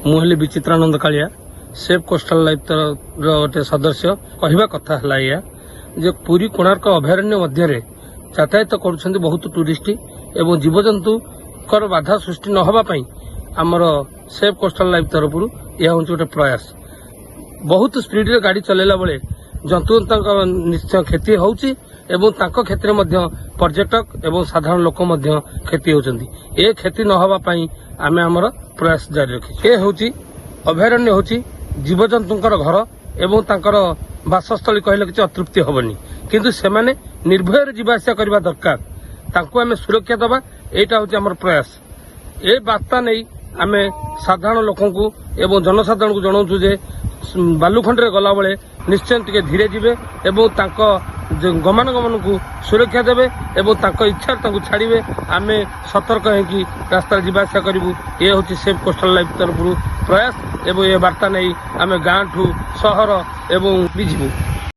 मुहली Bichitrananda Kaliya safe coastal life गोटे सदस्य कहवा कथा है या जे पुरी कोणार्क अभयारण्य मध्य यातायात कर बहुत टूरिस्ट एवं जीवजंतु बाधा सृष्टि न होगापाई आमर सेफ कोस्टल लाइफ तरफ यह हूँ गोटे प्रयास। बहुत स्पीड रे गाड़ी चलेला बेले जंतु निश्चय क्षति होउची एवं तांको क्षेत्र में पर्यटक एवं साधारण लोक क्षति होउचंदी। ए क्षति न होगा पाई आमे हमर प्रयास जारी रखी। ए होउची अभयारण्य होउची जीवजंतुंकर घर एवं तांकर बासस्थली कहले किछि अतृप्ति होबनी, किंतु सेमाने निर्भय जीवा आसा करबा दरकार, तांको आमे सुरक्षा दबा एटा होउची हमर प्रयास। ए बार्ता नहीं आमे साधारण लोकंकु एवं जनसाधारण को जनाऊँ जे बालुखंडे गला बेले निश्चय टिके धीरे जीवे एवं तांको गमनागमन को सुरक्षा देवे एवं तांको इच्छा तांको छाड़िबे। आमे सतर्क होकि रास्ता जीवासा करूँ। ये हूँ सेफ कोस्टल लाइफ तरफ प्रयास एवं ये बार्ता नहीं आमे गाँव ठू सहर एवं भी जीवु।